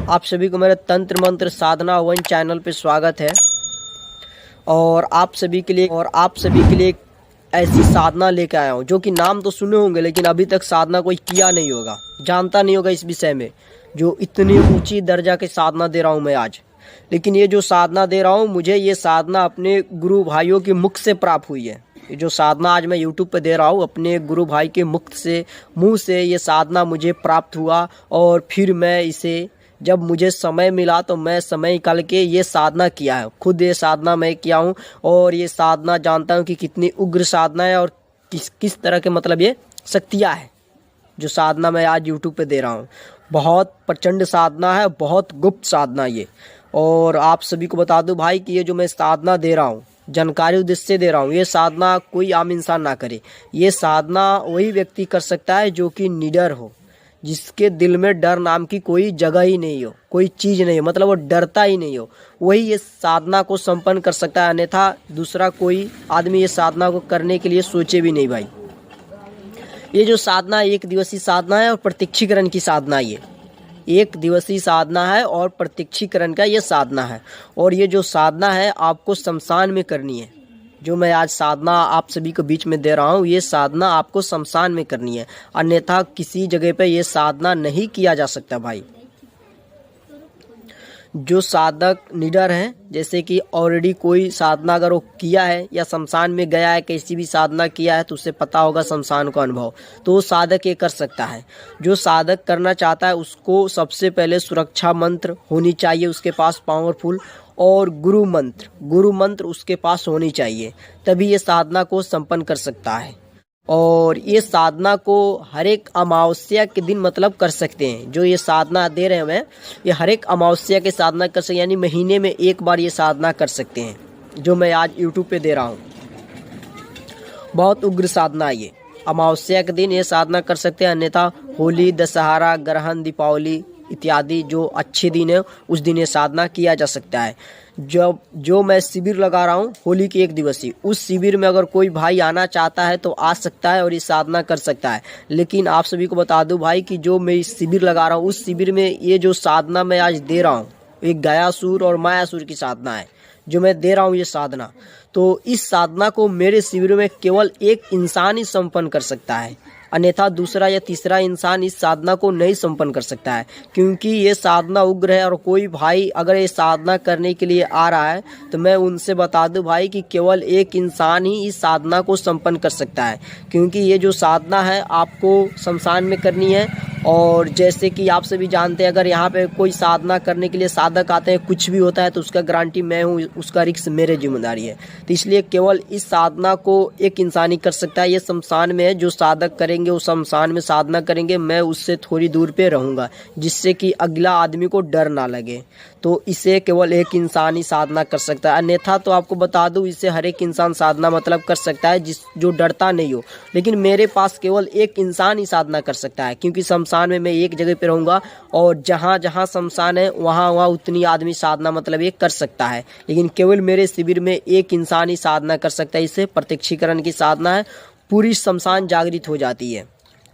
आप सभी को मेरे तंत्र मंत्र साधना वन चैनल पे स्वागत है। और आप सभी के लिए एक ऐसी साधना लेकर आया हूँ जो कि नाम तो सुने होंगे लेकिन अभी तक साधना कोई किया नहीं होगा, जानता नहीं होगा इस विषय में। जो इतनी ऊंची दर्जा की साधना दे रहा हूँ मैं आज। लेकिन ये जो साधना दे रहा हूँ, मुझे ये साधना अपने गुरु भाइयों के मुख से प्राप्त हुई है। ये जो साधना आज मैं YouTube पे दे रहा हूँ, अपने गुरु भाई के मुँह से ये साधना मुझे प्राप्त हुआ। और फिर मैं इसे जब मुझे समय मिला तो मैं समय निकाल के ये साधना किया है। खुद ये साधना मैं किया हूँ और ये साधना जानता हूँ कि कितनी उग्र साधना है और किस तरह के मतलब ये शक्तियाँ है। जो साधना मैं आज YouTube पे दे रहा हूँ, बहुत प्रचंड साधना है, बहुत गुप्त साधना ये। और आप सभी को बता दूं भाई कि ये जो मैं साधना दे रहा हूँ, जानकारी उद्देश्य से दे रहा हूँ। ये साधना कोई आम इंसान ना करे। ये साधना वही व्यक्ति कर सकता है जो कि निडर हो, जिसके दिल में डर नाम की कोई जगह ही नहीं हो, कोई चीज़ नहीं हो, मतलब वो डरता ही नहीं हो, वही ये साधना को संपन्न कर सकता है। अन्यथा दूसरा कोई आदमी ये साधना को करने के लिए सोचे भी नहीं भाई। ये जो साधना एक दिवसीय साधना है और प्रत्यक्षीकरण की साधना, ये एक दिवसीय साधना है और प्रत्यक्षीकरण का ये साधना है। और ये जो साधना है आपको शमशान में करनी है। जो मैं आज साधना आप सभी को बीच में दे रहा हूँ, ये साधना आपको शमशान में करनी है, अन्यथा किसी जगह पे ये साधना नहीं किया जा सकता भाई। जो साधक निडर हैं, जैसे कि ऑलरेडी कोई साधना अगर वो किया है या शमशान में गया है, कैसी भी साधना किया है तो उसे पता होगा शमशान का अनुभव, तो वो साधक ये कर सकता है। जो साधक करना चाहता है उसको सबसे पहले सुरक्षा मंत्र होनी चाहिए उसके पास पावरफुल, और गुरु मंत्र उसके पास होनी चाहिए, तभी ये साधना को संपन्न कर सकता है। और ये साधना को हर एक अमावस्या के दिन मतलब कर सकते हैं। जो ये साधना दे रहे हैं मैं, ये हर एक अमावस्या के साधना कर सकते, यानी महीने में एक बार ये साधना कर सकते हैं, जो मैं आज YouTube पे दे रहा हूँ। बहुत उग्र साधना है ये। अमावस्या के दिन ये साधना कर सकते हैं, अन्यथा होली, दशहरा, ग्रहण, दीपावली इत्यादि जो अच्छे दिन है उस दिन ये साधना किया जा सकता है। जो मैं शिविर लगा रहा हूँ होली की एक दिवसीय, उस शिविर में अगर कोई भाई आना चाहता है तो आ सकता है और ये साधना कर सकता है। लेकिन आप सभी को बता दूं भाई कि जो मैं शिविर लगा रहा हूँ, उस शिविर में ये जो साधना मैं आज दे रहा हूँ, एक गयासुर और मायासुर की साधना है जो मैं दे रहा हूँ ये साधना। तो इस साधना को मेरे शिविर में केवल एक इंसान ही संपन्न कर सकता है, अन्यथा दूसरा या तीसरा इंसान इस साधना को नहीं संपन्न कर सकता है, क्योंकि ये साधना उग्र है। और कोई भाई अगर ये साधना करने के लिए आ रहा है तो मैं उनसे बता दूं भाई कि केवल एक इंसान ही इस साधना को संपन्न कर सकता है, क्योंकि ये जो साधना है आपको शमशान में करनी है। और जैसे कि आप सभी जानते हैं, अगर यहाँ पे कोई साधना करने के लिए साधक आते हैं, कुछ भी होता है तो उसका गारंटी मैं हूँ, उसका रिस्क मेरे जिम्मेदारी है। तो इसलिए केवल इस साधना को एक इंसान ही कर सकता है। ये शमशान में है, जो साधक करेंगे वो शमशान में साधना करेंगे, मैं उससे थोड़ी दूर पे रहूँगा, जिससे कि अगला आदमी को डर ना लगे। तो इसे केवल एक इंसान ही साधना कर सकता है, अन्यथा तो आपको बता दूं इसे हर एक इंसान साधना मतलब कर सकता है जो डरता नहीं हो। लेकिन मेरे पास केवल एक इंसान ही साधना कर सकता है, क्योंकि शमशान में मैं एक जगह पे रहूँगा और जहाँ जहाँ शमशान है वहाँ उतनी आदमी साधना मतलब ये कर सकता है। लेकिन केवल मेरे शिविर में एक इंसान ही साधना कर सकता है। इसे प्रत्यक्षीकरण की साधना है, पूरी शमशान जागृत हो जाती है।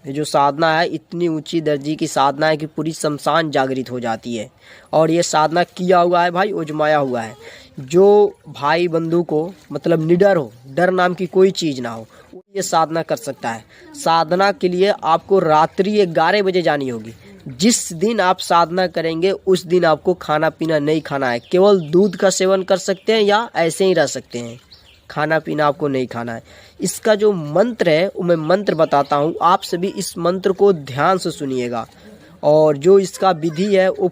ये जो साधना है इतनी ऊंची दर्जे की साधना है कि पूरी शमशान जागृत हो जाती है। और ये साधना किया हुआ है भाई, आजमाया हुआ है। जो भाई बंधु को मतलब निडर हो, डर नाम की कोई चीज़ ना हो, वो ये साधना कर सकता है। साधना के लिए आपको रात्रि 11 बजे जानी होगी। जिस दिन आप साधना करेंगे उस दिन आपको खाना पीना नहीं खाना है, केवल दूध का सेवन कर सकते हैं या ऐसे ही रह सकते हैं, खाना पीना आपको नहीं खाना है। इसका जो मंत्र है वो मैं मंत्र बताता हूँ, आप सभी इस मंत्र को ध्यान से सुनिएगा। और जो इसका विधि है वो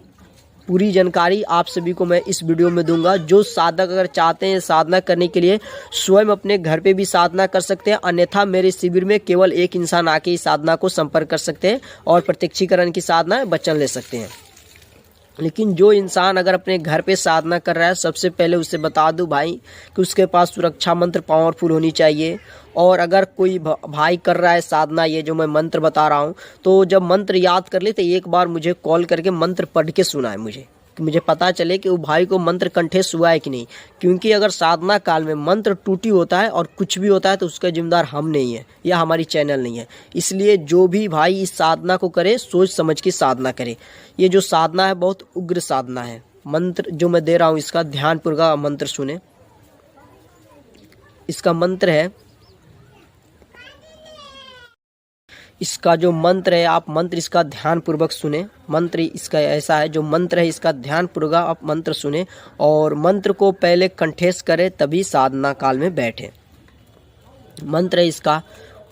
पूरी जानकारी आप सभी को मैं इस वीडियो में दूंगा। जो साधक अगर चाहते हैं साधना करने के लिए स्वयं अपने घर पे भी साधना कर सकते हैं, अन्यथा मेरे शिविर में केवल एक इंसान आके इस साधना को संपर्क कर सकते हैं और प्रत्यक्षीकरण की साधना वचन ले सकते हैं। लेकिन जो इंसान अगर अपने घर पे साधना कर रहा है, सबसे पहले उसे बता दूं भाई कि उसके पास सुरक्षा मंत्र पावरफुल होनी चाहिए। और अगर कोई भाई कर रहा है साधना, ये जो मैं मंत्र बता रहा हूं, तो जब मंत्र याद कर ले तो एक बार मुझे कॉल करके मंत्र पढ़ के सुनाए मुझे, कि मुझे पता चले कि वो भाई को मंत्र कंठस्थ हुआ है कि नहीं। क्योंकि अगर साधना काल में मंत्र टूटी होता है और कुछ भी होता है तो उसका जिम्मेदार हम नहीं है या हमारी चैनल नहीं है। इसलिए जो भी भाई इस साधना को करे सोच समझ के साधना करे। ये जो साधना है बहुत उग्र साधना है। मंत्र जो मैं दे रहा हूँ इसका ध्यानपूर्वक मंत्र सुने। इसका मंत्र है, इसका जो मंत्र है आप मंत्र इसका ध्यानपूर्वक सुने। मंत्र इसका ऐसा है, जो मंत्र है इसका ध्यानपूर्वक आप मंत्र सुने और मंत्र को पहले कंठस्थ करें तभी साधना काल में बैठे। मंत्र है इसका,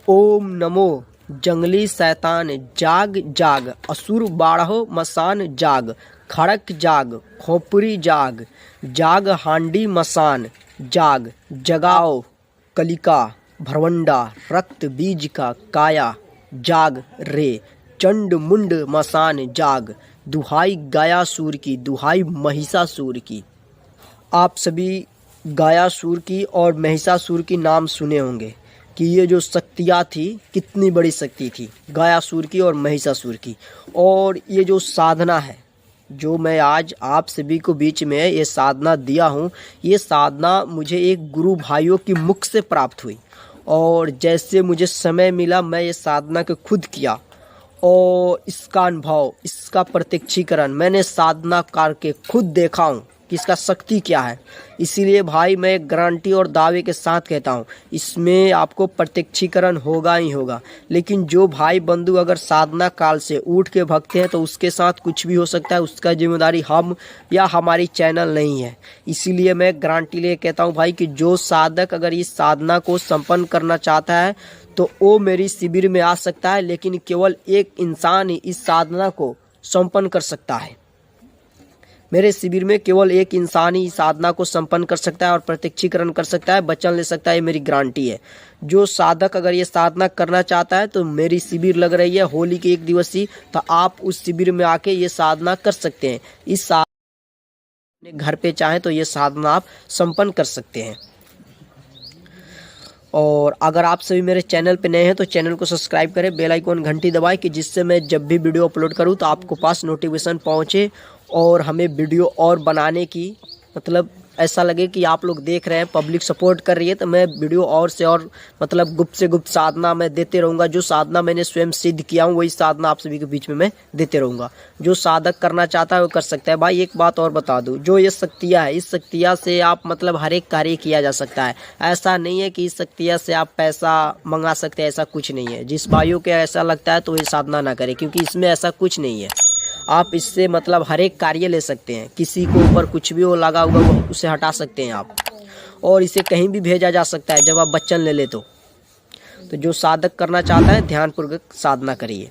ओम नमो जंगली शैतान जाग जाग, असुर बाढ़ो मसान जाग, खड़क जाग खोपरी जाग, जाग हांडी मसान जाग, जगाओ कलिका भरवंडा रक्त बीज का काया जाग रे, चंड मुंड मसान जाग, दुहाई गायासुर की, दुहाई महिषासुर की। आप सभी गायासुर की और महिषासुर की नाम सुने होंगे कि ये जो शक्तियाँ थी कितनी बड़ी शक्ति थी, गायासुर की और महिषासुर की। और ये जो साधना है जो मैं आज आप सभी को बीच में ये साधना दिया हूँ, ये साधना मुझे एक गुरु भाइयों की मुख से प्राप्त हुई और जैसे मुझे समय मिला मैं ये साधना को खुद किया और इसका अनुभव, इसका प्रत्यक्षीकरण मैंने साधना करके खुद देखा हूँ कि इसका शक्ति क्या है। इसीलिए भाई मैं गारंटी और दावे के साथ कहता हूँ इसमें आपको प्रत्यक्षीकरण होगा ही होगा। लेकिन जो भाई बंधु अगर साधना काल से उठ के भगते हैं तो उसके साथ कुछ भी हो सकता है, उसका जिम्मेदारी हम या हमारी चैनल नहीं है। इसीलिए मैं गारंटी लिए कहता हूँ भाई कि जो साधक अगर इस साधना को संपन्न करना चाहता है तो वो मेरी शिविर में आ सकता है। लेकिन केवल एक इंसान ही इस साधना को संपन्न कर सकता है। मेरे शिविर में केवल एक इंसान ही साधना को संपन्न कर सकता है और प्रत्यक्षीकरण कर सकता है, वचन ले सकता है। ये मेरी गारंटी है। जो साधक अगर ये साधना करना चाहता है तो मेरी शिविर लग रही है होली की 1 दिवसीय, तो आप उस शिविर में आके ये साधना कर सकते हैं। इस साधना घर पे चाहें तो ये साधना आप संपन्न कर सकते हैं। और अगर आप सभी मेरे चैनल पे नए हैं तो चैनल को सब्सक्राइब करें, बेल आइकॉन घंटी दबाएं कि जिससे मैं जब भी वीडियो अपलोड करूं तो आपको पास नोटिफिकेशन पहुंचे और हमें वीडियो और बनाने की मतलब ऐसा लगे कि आप लोग देख रहे हैं, पब्लिक सपोर्ट कर रही है, तो मैं वीडियो और से और मतलब गुप्त से गुप्त साधना मैं देते रहूँगा। जो साधना मैंने स्वयं सिद्ध किया हूँ वही साधना आप सभी के बीच में मैं देते रहूँगा। जो साधक करना चाहता है वो कर सकता है। भाई एक बात और बता दूँ, जो ये शक्तियाँ है इस शक्तियाँ से आप मतलब हर एक कार्य किया जा सकता है। ऐसा नहीं है कि इस शक्तियाँ से आप पैसा मंगा सकते हैं, ऐसा कुछ नहीं है। जिस भाइयों को ऐसा लगता है तो ये साधना ना करें, क्योंकि इसमें ऐसा कुछ नहीं है। आप इससे मतलब हर एक कार्य ले सकते हैं। किसी को ऊपर कुछ भी हो लगा हुआ वो उसे हटा सकते हैं आप, और इसे कहीं भी भेजा जा सकता है जब आप वचन ले ले तो जो साधक करना चाहता है ध्यानपूर्वक साधना करिए।